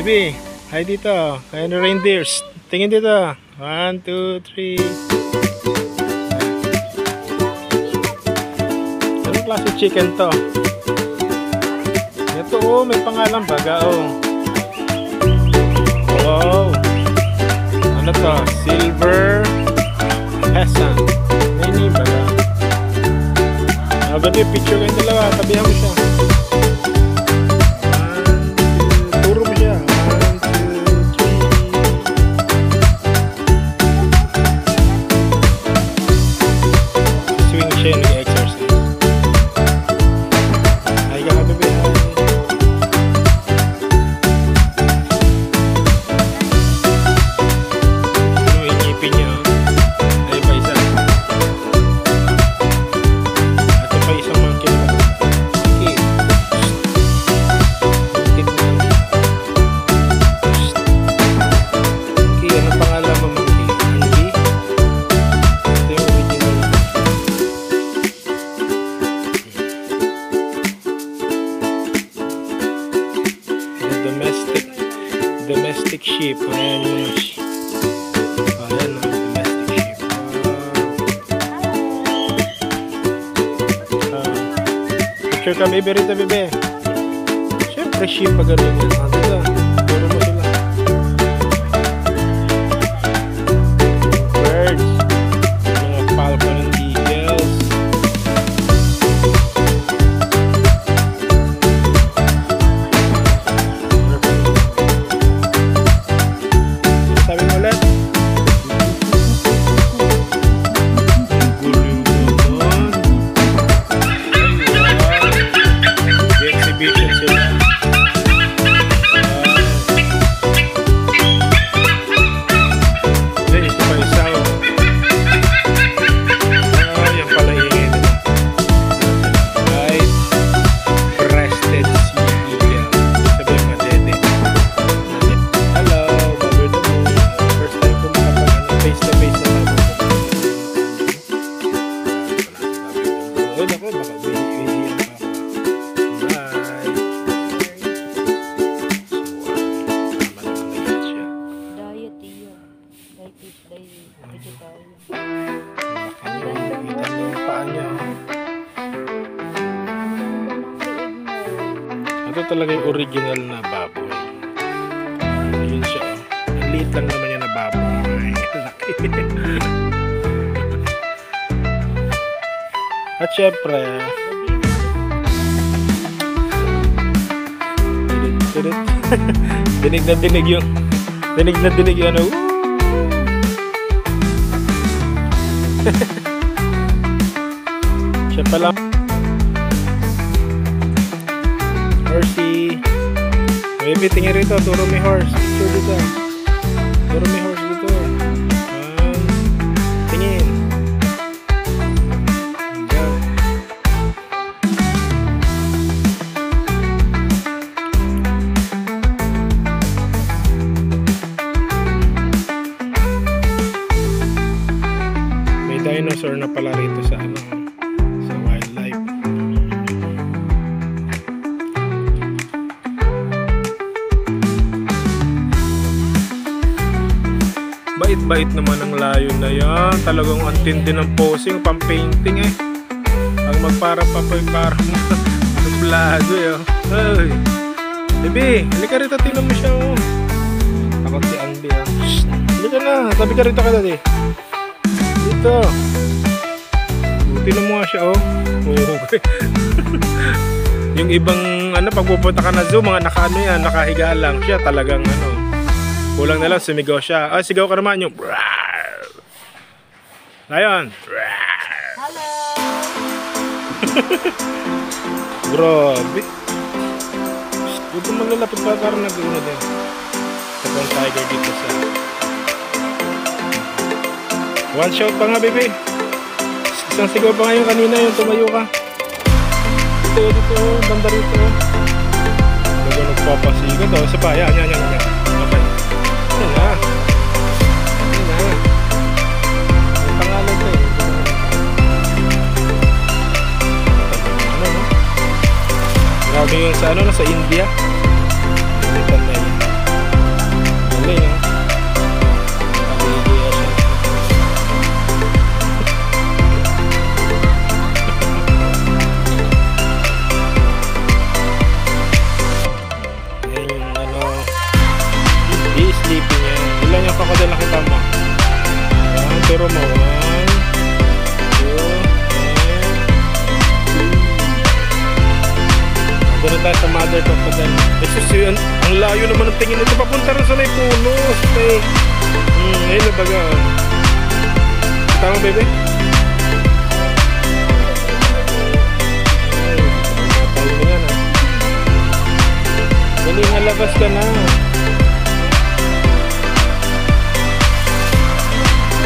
Baby, hi dito. Kaya na reindeers. Tingin dito. 1, 2, 3. Anong klase chicken to? Ito oh, may pangalan baga oh. Wow. Ano to? Silver Peasant. Nini baga. Baby, picture kayong dalawa. Tabihan mo siya. Turo mo siya. 1, 2, 3. Swing siya, nag-exercise. Hi ka, baby. Hi. Ano yung ngipin niya? Ay, pa isa. At pa isang monkey. Okay. Okay, ano pangalan mo, monkey? Andy? Ito yung original. Domestic sheep. Ayan yung ayan na, domestic sheep. Picture ka, baby, rito, baby. Siyempre, sheep pag gano'n yan. Dito, turo mo sila. Birds. Mga falcon and eagles. Sabi mo ulit. Gulo naman. May exhibition sila. Isa pa isa. Yan pala hingin nila. Right. Breasted sea eagle. Sabi mo dede. Hello, Babar the Moon. First time ko makapag face to face na tayo. Uy, ako, baka bihihiyan pa ako. Bye. Tama naman na yan siya. Diet iyo. Diet vegetarian. Laki niyo, kita niyo yung paa niya. Ito talaga yung original na baboy. Ayun siya. Ang liit lang naman yan na baboy. Laki. At syempre, dinig na dinig yung ano. Siya pala. Horsey. Baby, tingin rito. Turo may horse. Picture dito. Turo may horse dito. Tingin. Go. May dinosaur na pala rito sa ano, sa wildlife. Bait-bait naman ang layon na yan. Talagang antindi ng posing, pang-painting eh. Ang magpara-papoy parang nublado eh. Hey, baby, halika rito, tingnan mo siya oh. Ako si Andy ah. Halika na, tabi ka rito ka dati. Dito. Tingnan mo nga siya oh. Okay. Yung ibang ano, pagpupunta ka na zoo, mga naka-ano yan, nakahiga lang. Siya talagang ano, kulang na lang, sumigaw siya. Ah, sigaw ka naman yung Lion. Hello! Grabe. Huwag kang maglalapit pa, parang nag-uuna din. Ito ang tiger dito sa one shot pa nga, baby. Isang sigaw pa nga yung kanina, yung tumayo ka. Dito, banda rito. Baga nagpapasigaw daw. Isa pa, yan. Okay. Yan na. May pangalan ka eh. Ano, no? Grabe yung sa ano, sa India. Nalitan na yun. Ayun, ang layo naman ng tingin nito. Papunta rin sa may puno. Ayun na baga. Tama, bebe? Tayo na yan, ah. Dali nga, labas ka na.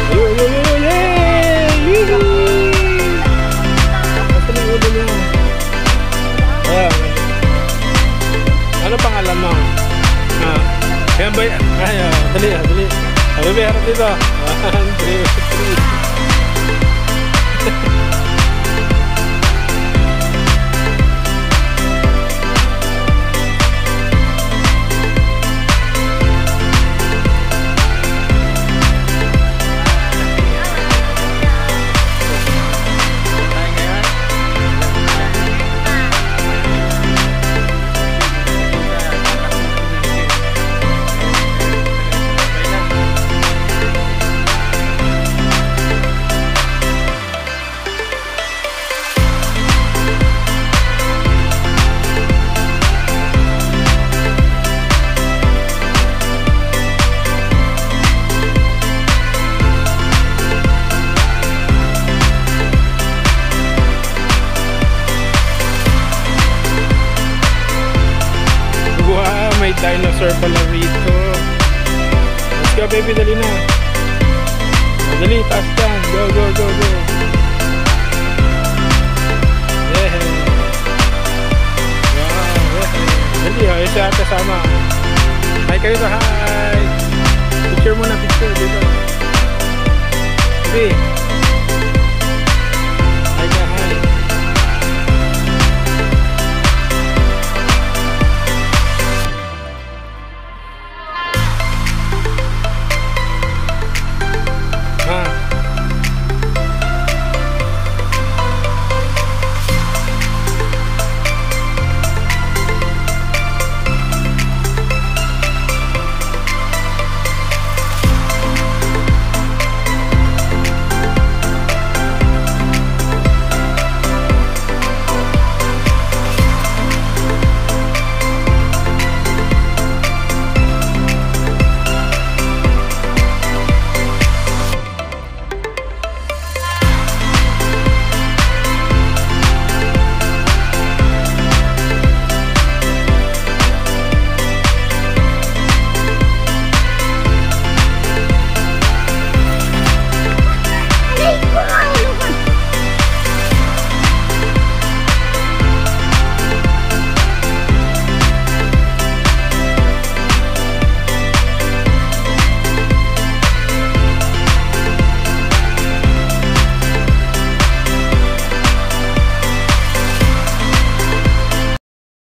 Ayun, ayun, ayun, yay! Yee! Basta na yung ulo niya. Ayan. Ano pangalan mo? Ayan ba? Ayan, dali, dali. Bebe, harap dito. 3. Wow, may dinosaur pala rito. Let's go, baby, dali na. Dali, taas dyan. Go, go, go, go. Yeah. Wow, yeah. Dali, oh, siya kasama. Hi kayo sa hi. Picture muna, picture dito. Dali.